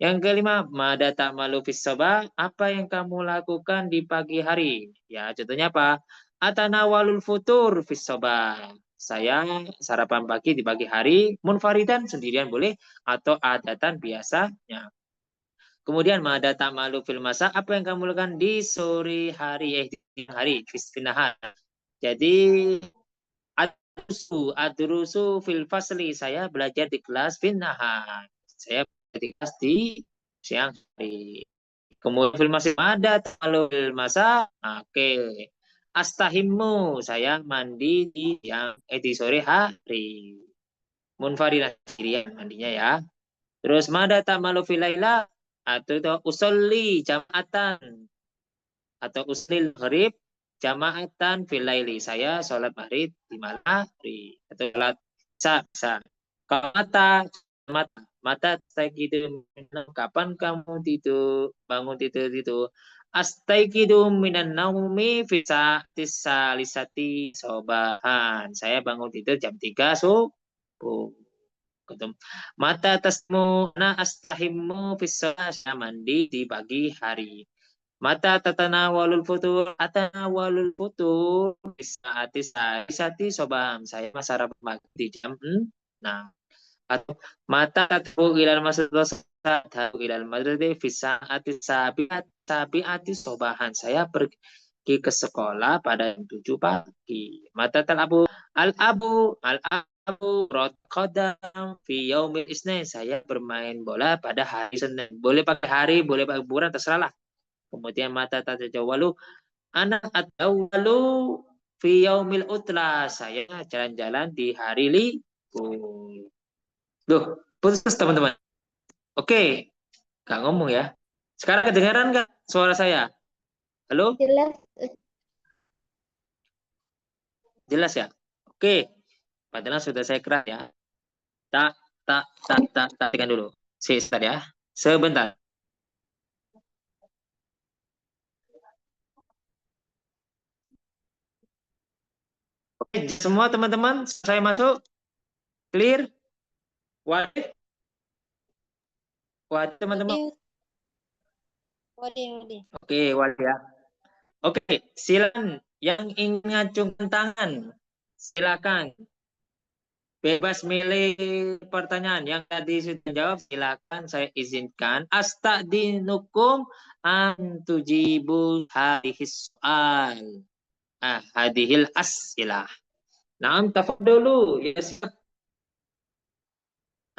yang kelima, mada ta'malu fis sabah, apa yang kamu lakukan di pagi hari? Ya, contohnya apa? Atanawalul futur fis sabah. Saya sarapan pagi di pagi hari, munfaridan sendirian boleh atau adatan biasanya. Kemudian mada ta'malu fil masa, apa yang kamu lakukan di sore hari di hari fis nahar. Jadi Adrusu fil fasli, saya belajar di kelas nahar. Saya belajar di kelas di siang hari. Kemudian fil masih ada kalau fil masa, oke. Astahimu, saya mandi di sore hari. Munfaridan sendirian mandinya ya. Terus mada ta'malu fil laila atau usolli jama'atan atau uslil gharib jamaatan fil laili. Saya sholat maghrib di malam hari atau sholat isya. Mata astaiqidu kapan kamu tidur bangun tidur itu astaiqidu minan naumi fi sa'atis salisati sobahan. Saya bangun tidur jam 3 subuh. Mata tasmu na astahimu fi saya mandi di pagi hari. Mata tatanawalul futur atanawalul futur bisa sobam. Saya sarapan pagi di jam 6. Atau mata tatu ilal madrasah bisa sabiati sobahan. Saya pergi ke sekolah pada jam 7 pagi. Mata talabu al-abu rot qadam fi yaumil isnin. Saya bermain bola pada hari Senin. Boleh pagi hari, boleh pagi bulan, terserah lah. Kemudian mata tatajawalu anak atawalu fi yaumil utla. Saya jalan-jalan di hari libur. Duh, putus teman-teman. Oke, gak ngomong ya. Sekarang kedengaran nggak suara saya? Halo? Jelas. Jelas ya? Oke. Padahal sudah saya keras ya. Tak. Tekan dulu. Sebentar ya. Sebentar. Oke, semua teman-teman, saya masuk. Clear? Wajib? Wajib teman-teman? Waduh. Oke, wajib ya. Oke, silakan yang ingin ngacungkan tangan. Silakan. Bebas milih pertanyaan. Yang tadi sudah jawab, silakan saya izinkan. Astadinukum an tujibu hadhis soal. Hadhil as'ilah. Naam, tafadholu. Ya, siap.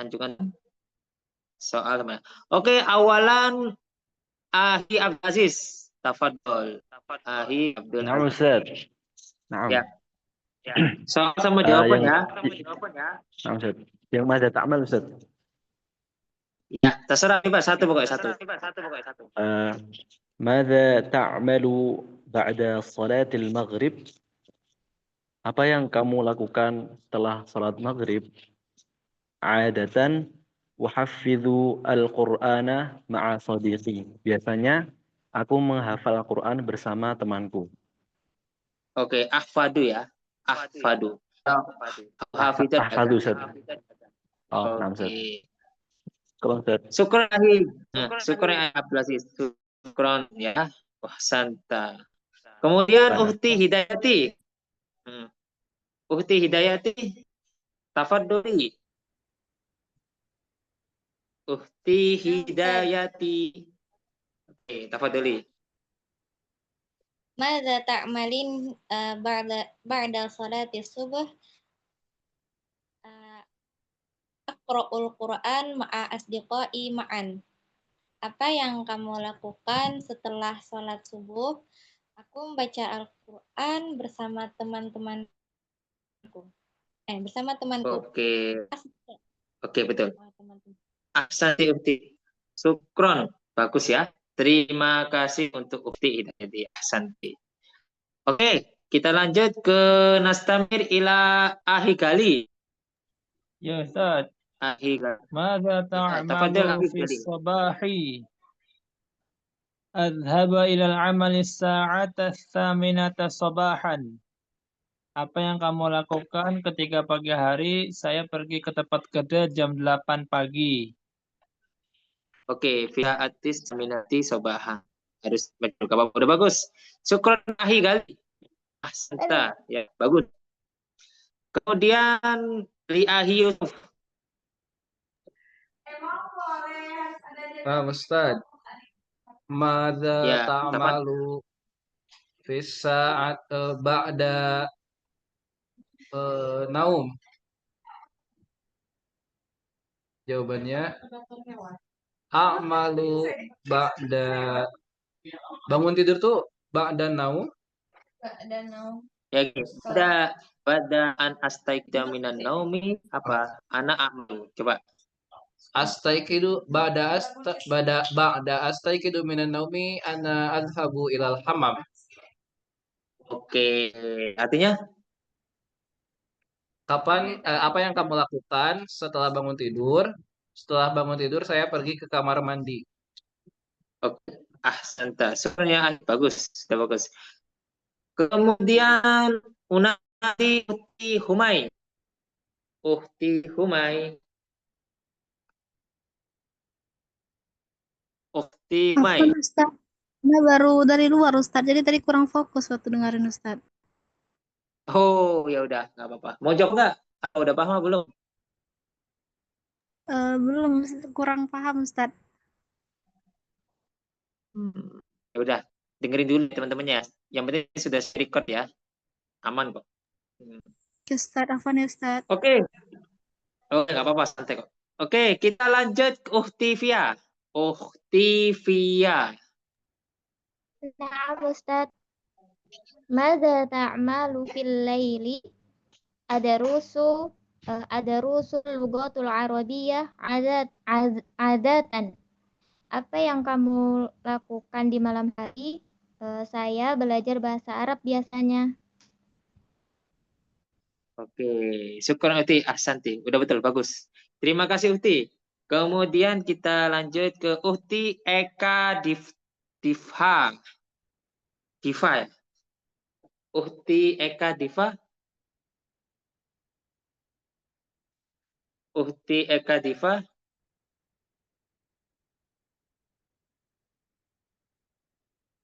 Ajukan soal mana? Oke, awalan Ahi Abdul Aziz. Tafadhol. Ahi Abdul نعم Aziz. أستاذ. نعم. Ya. Soal sama jawaban ya. نعم أستاذ. Yang ماذا تعمل أستاذ؟ Ya, terserah Pak, satu pokoknya satu. ماذا تعمل بعد صلاة المغرب? Apa yang kamu lakukan setelah salat maghrib? Adatan uhafidhu al-Qur'ana ma'a sadiqi. Biasanya aku menghafal Al-Quran bersama temanku. Oke, ahfadu ya. Ahfadu. Hafidhat. Ahfadu Ustaz. Oh, nah Ustaz. Oke. Kalau Ustaz. Syukran Ahi. Syukran Abdul Aziz. Syukran ya. Wah, santa. Kemudian Uhti Hidayati. Uhti Hidayati. Tafadholi. Uhti Hidayati. Oke, tafadholi. Madza ta'malin ba'da salati subuh? Aqra'ul Qur'an ma'a asdiqai ma'an. Apa yang kamu lakukan setelah sholat subuh? Aku membaca Al-Quran bersama teman-temanku. Bersama temanku. Oke. Oke, betul. Ahsanti Uhti. Syukron. Bagus ya. Terima kasih untuk Uhti Hidayati. Ahsanti. Oke, kita lanjut ke Nastamir ila Ahi Gali. Ya Ustaz. Ahi Gali. Mada Tafadhol ta'malu Ahi fi Gali. sabahi? Adhaba ila al-amali sa'ata thaminata sabahan. Apa yang kamu lakukan ketika pagi hari? Saya pergi ke tempat kerja jam 8 pagi. Oke, fiha atis minati sobaha. Harus betul. Udah bagus. Syukron Ahi Gali. Ahsanta. Ya, bagus. Kemudian li Ahi Yusuf. Ustaz. Mada Ya, ta'malu fi sa'at ba'da naum? Jawabannya a'malu ba'da bangun tidur tuh ba'da naum. Ya, pada an astaikda minan naumi apa? Anak amal. Coba. Astaikidu ba'da astaikidu minan naumi ana adhabu ilal hammam. Oke, artinya Kapan apa yang kamu lakukan setelah bangun tidur? Setelah bangun tidur saya pergi ke kamar mandi. oke. Ahsanta. Sebenarnya bagus, sudah bagus. Kemudian Unati Uhti Humay. Uhti Humay. Uhti Humay. Afwan Ustaz. Nah, baru dari luar Ustaz. Jadi tadi kurang fokus waktu dengerin Ustaz. Oh, ya udah, nggak apa-apa. Mau jawab nggak? Udah paham belum? Belum, kurang paham Ustaz. Ya udah, dengerin dulu teman-temannya. Yang penting sudah record ya. Aman kok. Oke Ustaz, afwan ya Ustaz. Oke. Oh, nggak apa-apa, santai kok. Oke, kita lanjut ke Uhtivia. Uhtivia. Na'am Ustaz. Madza ta'malu fil laili? Adarusul lughatul arabiyyah adatan. Apa yang kamu lakukan di malam hari? Saya belajar bahasa Arab biasanya. Oke, syukur Uti, ahsanti. Udah betul, bagus. Terima kasih Uti. Kemudian kita lanjut ke Uti Eka Diva. Diva ya? Uti Eka Diva. Uti Eka Diva.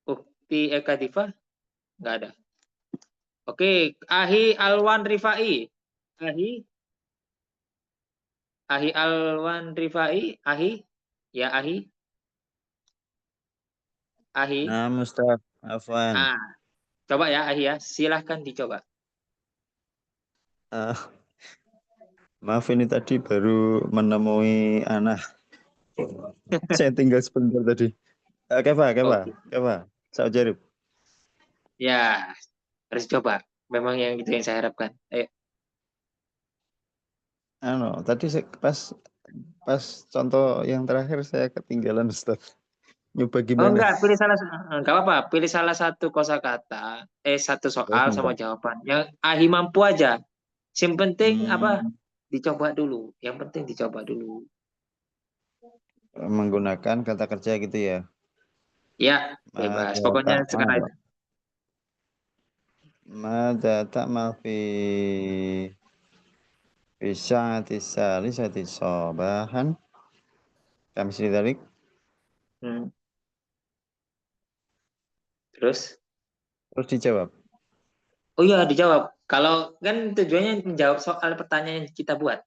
Ukti Eka Diva? Nggak ada. Oke, Ahi Alwan Rifai. Ahi Alwan Rifai. Ahi. Ya, Ahi. Ahi. Nah, Ustaz, Afwan. Coba ya, Ahi ya. Silahkan dicoba. Maaf ini tadi baru menemui anak. Saya tinggal sebentar tadi. Kefa. Saya jarib. Ya, harus coba. Memang yang itu yang saya harapkan. Ayo. Tadi pas contoh yang terakhir saya ketinggalan Ustaz. Nyoba Oh gimana? enggak, enggak apa-apa. Pilih salah satu kosakata, satu soal sama jawaban. Yang Ahi mampu aja. Yang penting apa? Dicoba dulu. Yang penting dicoba dulu. Menggunakan kata kerja gitu ya? Ya, bebas. Pokoknya sekarang itu. Mada ta'mal fi sya'ati salisati sabahan. Kami sedalik. Terus dijawab. Oh iya, dijawab. Kalau kan tujuannya menjawab soal pertanyaan yang kita buat.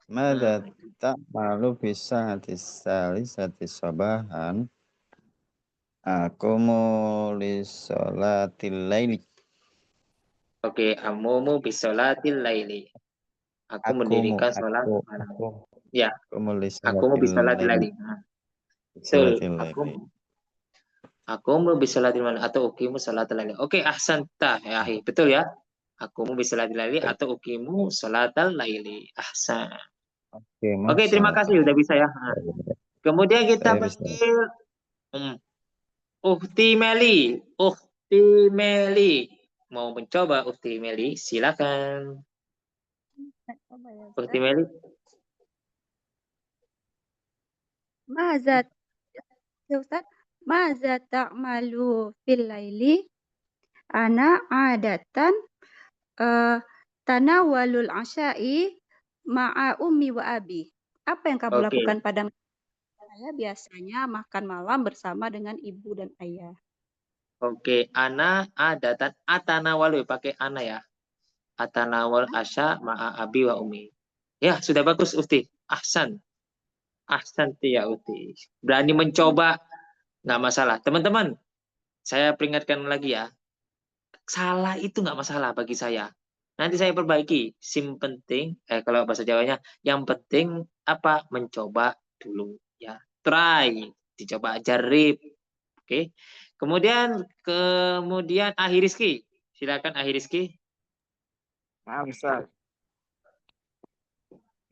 Mada ta'malu fi sya'ati salisati sabahan. Aku li sholatil laili. Oke, amumu bisolatil laili. Aku mendirikan sholat malam. Ya, aku mau bisolatil laili. Betul. Aku mau bisolatil laili atau ukimu sholatil laili. Oke, ahsanta ya, Ahi. Betul ya? Aku mau bisolatil laili atau ukimu sholatal laili. Ahsan. Oke, terima kasih udah bisa ya. Kemudian kita panggil Ukti Meli. Ukti Meli. Mau mencoba Ukti Meli? Silakan. Ukti Meli. Maza ya Ustaz, maza ta'malu fil laili? Ana adatan tanawalul asya'i ma'a ummi wa abi. Apa yang kamu lakukan pada saya biasanya makan malam bersama dengan ibu dan ayah. Oke, ana adatan atanawalu pakai ana ya. Atanawal asya ma'a abi wa umi. Ya, sudah bagus Uti. Ahsan. Ahsan ya Uti. Berani mencoba, nggak masalah. Teman-teman, saya peringatkan lagi ya. Salah itu nggak masalah bagi saya. Nanti saya perbaiki. Sim penting, kalau bahasa Jawanya, yang penting apa? Mencoba dulu ya. Try, dicoba jarib. Oke. Kemudian Ahi Rizky. Silakan Ahi Rizky. Maaf Ustaz.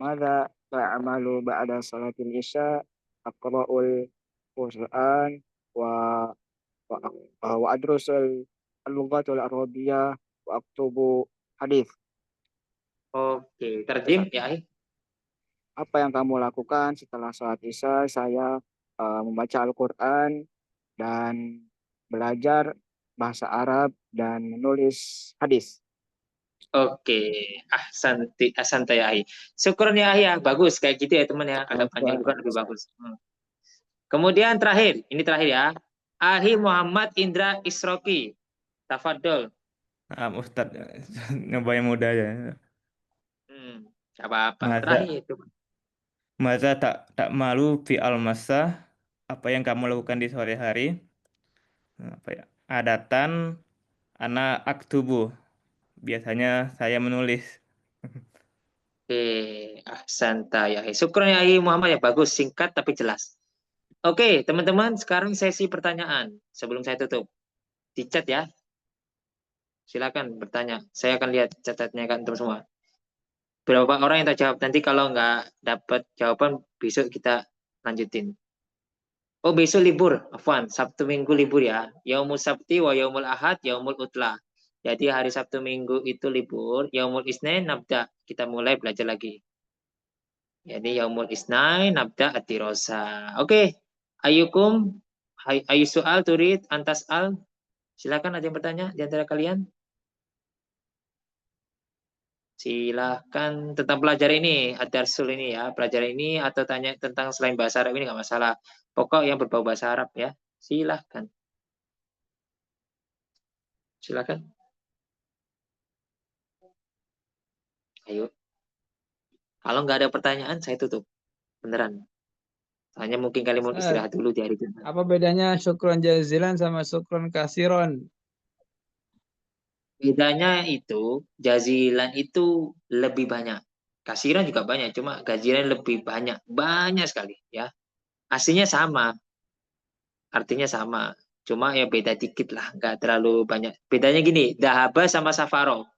Mada ta'amalu ba'da salatil isya? Aqra'ul Qur'an wa adrusul al-lughatul arabiyyah wa aktubu hadis. Oke, terjem ya Ahi. Apa yang kamu lakukan setelah sholat isya? Saya membaca Al-Quran dan belajar bahasa Arab dan menulis hadis. Oke, ahsanta ya Ahi. Syukur ya Ahi ya, bagus kayak gitu ya teman ya. Agak panjang juga lebih bagus. Kemudian terakhir, ini terakhir ya. Ahi Muhammad Indra Isroki. Tafadol. Ustaz, nyoba yang mudah ya. Apa-apa. Terakhir itu. Maza tak malu fi al-masa, apa yang kamu lakukan di sore hari? Apa ya? Adatan ana aktubu. Biasanya saya menulis. Oke, ahsanta ya. Syukur ya Ahi Muhammad ya, bagus, singkat tapi jelas. Oke, teman-teman, sekarang sesi pertanyaan sebelum saya tutup. Di chat ya. Silakan bertanya. Saya akan lihat catatnya kan teman semua. Berapa orang yang terjawab? Nanti kalau nggak dapat jawaban, besok kita lanjutin. Oh, besok libur, afwan, Sabtu Minggu libur ya. Yaumul Sabti wa yaumul Ahad, yaumul Utla. Jadi hari Sabtu Minggu itu libur, yaumul Isnin nabda, kita mulai belajar lagi. Jadi yaumul Isnin nabda atirosa. Oke, ayukum, ayu soal turid antas al. Silakan ada yang bertanya di antara kalian? Silahkan tentang pelajar ini, Ad-Darsul ini ya, pelajar ini atau tanya tentang selain bahasa Arab ini nggak masalah. Pokok yang berbau bahasa Arab ya, silahkan. Silahkan. Ayo. Kalau nggak ada pertanyaan, saya tutup. Beneran. Hanya mungkin kalian mau istirahat dulu di hari Jumat. Apa bedanya syukron jazilan sama syukron kasiron? Bedanya itu, jazilan itu lebih banyak. Kasiran juga banyak, cuma gajiran lebih banyak. Banyak sekali ya. Aslinya sama. Artinya sama. Cuma ya beda dikit lah. Nggak terlalu banyak. Bedanya gini, dahaba sama safaro.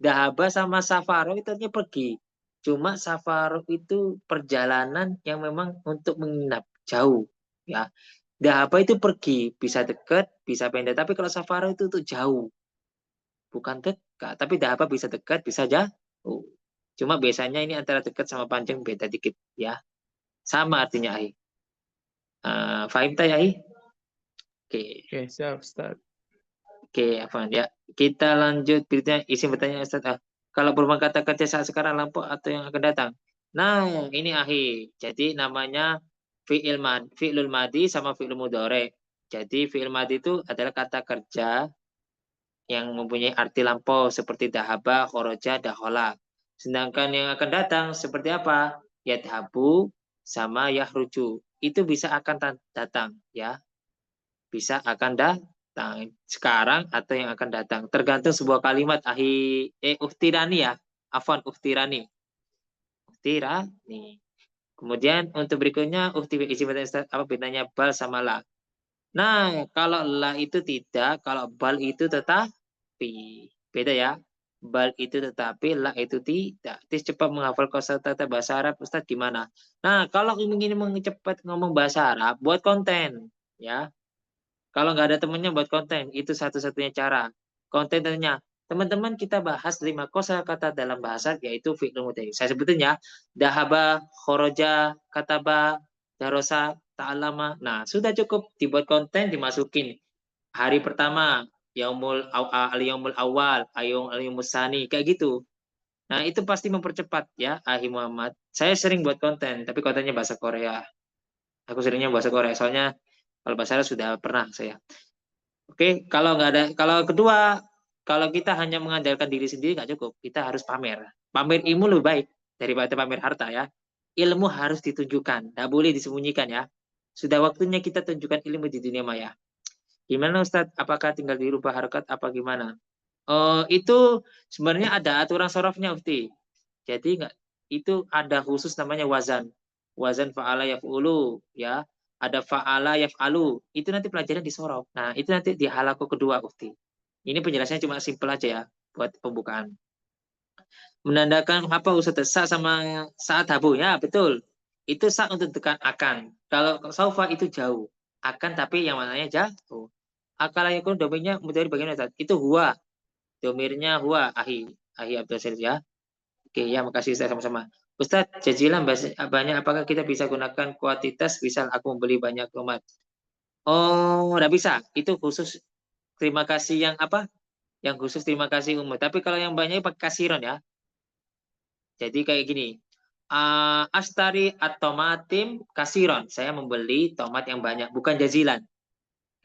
Dahaba sama safaro itu artinya pergi. Cuma safaro itu perjalanan yang memang untuk menginap. Jauh. Ya. Dahaba itu pergi. Bisa dekat, bisa pendek. Tapi kalau safaro itu tuh jauh. Bukan dekat, tapi dahaba bisa dekat, bisa jauh. Cuma biasanya ini antara dekat sama panjang beda dikit ya. Sama artinya ahi. Fahim tak ya ahi? Oke. Oke, siap Ustaz. Oke, Afwan ya. Kita lanjut berikutnya isi pertanyaan Ustaz. Kalau perubahan kata kerja saat sekarang lampau atau yang akan datang. Nah, ini ahi. Jadi namanya fi'lul madi sama fi'lul mudhari. Jadi fi'il madi itu adalah kata kerja yang mempunyai arti lampau seperti dahaba, khoroja, dahola. Sedangkan yang akan datang seperti apa? Yadhabu sama yahruju. Itu bisa akan datang ya. Bisa akan datang sekarang atau yang akan datang. Tergantung sebuah kalimat uhtirani ya. Afwan uhtirani. Uhtirani. Kemudian untuk berikutnya isi apa bedanya bal sama la. Nah, kalau la itu tidak, kalau bal itu tetapi. Beda ya. Bal itu tetapi, la itu tidak. Tis cepat menghafal kosakata bahasa Arab, Ustaz gimana? Nah, kalau ingin cepat ngomong bahasa Arab, buat konten. Ya. Kalau nggak ada temennya, buat konten. Itu satu-satunya cara. Kontennya, teman-teman kita bahas 5 kosakata dalam bahasa, yaitu fi'il mudhari. Saya sebutin ya. Dahaba, khoroja, kataba, darosa, ta'alama. Nah, sudah cukup dibuat konten, dimasukin. Hari pertama, yaumul awal, yaumul sani, kayak gitu. Nah, itu pasti mempercepat ya, Ahi Muhammad. Saya sering buat konten, tapi kontennya bahasa Korea. Aku seringnya bahasa Korea, soalnya kalau bahasa Arab sudah pernah saya. Oke, kalau nggak ada, kalau kedua, kalau kita hanya mengandalkan diri sendiri nggak cukup. Kita harus pamer. Pamer ilmu lebih baik daripada pamer harta ya. Ilmu harus ditunjukkan, nggak boleh disembunyikan ya. Sudah waktunya kita tunjukkan ilmu di dunia maya. Gimana Ustadz? Apakah tinggal dirubah harokat apa gimana? Itu sebenarnya ada aturan sorofnya Ufti. Jadi nggak, itu ada khusus namanya wazan. Wazan fa'ala yaf'ulu ya. Ada fa'ala yaf'alu. Itu nanti pelajaran di sorof. Nah, itu nanti di halaku kedua Ufti. Ini penjelasannya cuma simpel aja ya buat pembukaan. Menandakan apa Ustadz? Sa sama saat habu ya, betul. Itu sa untuk tekan akan. Kalau saufa itu jauh. Akan tapi yang mananya jauh. Akal yakun domirnya dari bagian Ustaz. Itu huwa. Domirnya huwa ahi Abdul Syarif ya. Oke ya, makasih Ustaz sama-sama. Ustaz, jajilan banyak, apakah kita bisa gunakan kuantitas misal aku membeli banyak tomat? Oh, enggak bisa. Itu khusus terima kasih yang apa? Yang khusus terima kasih umum. Tapi kalau yang banyak pakai kasiron ya. Jadi kayak gini. Astari at-tomatim kasiron. Saya membeli tomat yang banyak, bukan jazilan.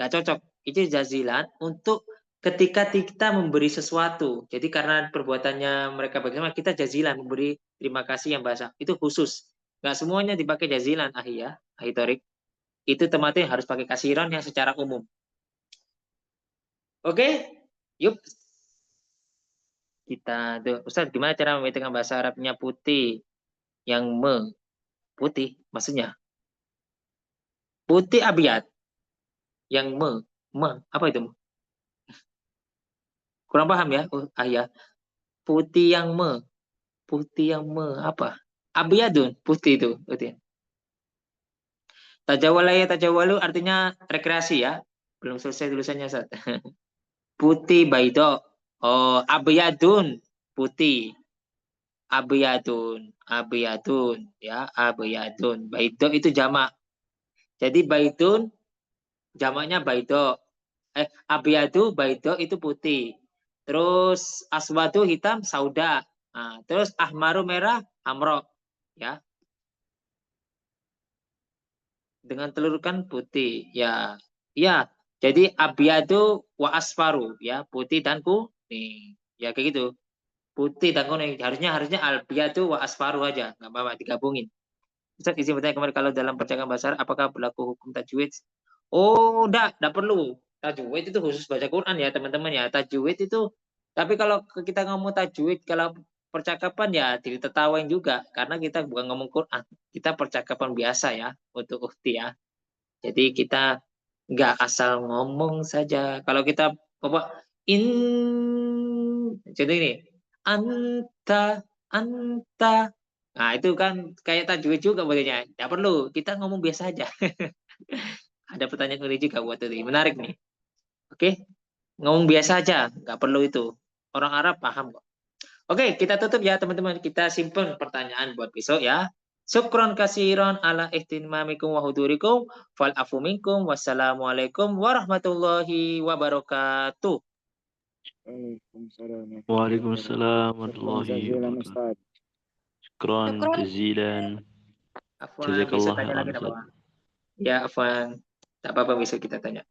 Nggak cocok. Itu jazilan untuk ketika kita memberi sesuatu. Jadi karena perbuatannya mereka bagaimana, kita jazilan memberi terima kasih yang bahasa. Itu khusus. Nggak semuanya dipakai jazilan, ahi ya. Ahi Torik. Itu tempatnya harus pakai kasiron yang secara umum. Oke? Yuk. Kita tuh, Ustaz, gimana cara membedakan bahasa Arabnya putih yang putih maksudnya? Putih abiyat yang apa itu? Kurang paham ya? Ya. Putih yang apa? Abiyadun, putih itu, putih. Tajawala ya tajawalu artinya rekreasi ya. Belum selesai tulisannya, Ustaz. Putih baido. Oh, abyadun putih. Abyadun ya, abyadun. Baido itu jamak. Jadi baidun jamaknya baido. Abyadu baido itu putih. Terus aswadu hitam sauda. Nah, terus ahmaru merah amro ya. Dengan telur kan putih ya. Ya, jadi abyadu wa asfaru ya, putih dan kuning. Ya kayak gitu. Putih dan kuning. Harusnya abyadu wa asfaru aja, nggak apa-apa digabungin. Ustaz izin bertanya kemarin, kalau dalam percakapan bahasa Arab apakah berlaku hukum tajwid? Oh, enggak perlu. Tajwid itu khusus baca Quran ya, teman-teman ya. Tajwid itu, tapi kalau kita ngomong tajwid, kalau percakapan ya ditertawain juga, karena kita bukan ngomong Quran, kita percakapan biasa ya, untuk ukhti ya. Jadi kita nggak asal ngomong saja. Kalau kita jadi ini, anta, nah itu kan kayak tajwid juga modelnya. Nggak perlu, kita ngomong biasa aja. Ada pertanyaan unik juga buat tadi, menarik nih. Oke, ngomong biasa aja, nggak perlu itu. Orang Arab paham kok. Oke, kita tutup ya teman-teman. Kita simpen pertanyaan buat besok ya. Syukron kasiron ala ihtimamikum wa hudurikum. Fal afu minkum. Wassalamualaikum warahmatullahi wabarakatuh. Waalaikumsalam warahmatullahi wabarakatuh. Syukran jazilan. Afwan, bisa tanya lagi apa? Ya, Afwan. Tak apa-apa bisa kita tanya.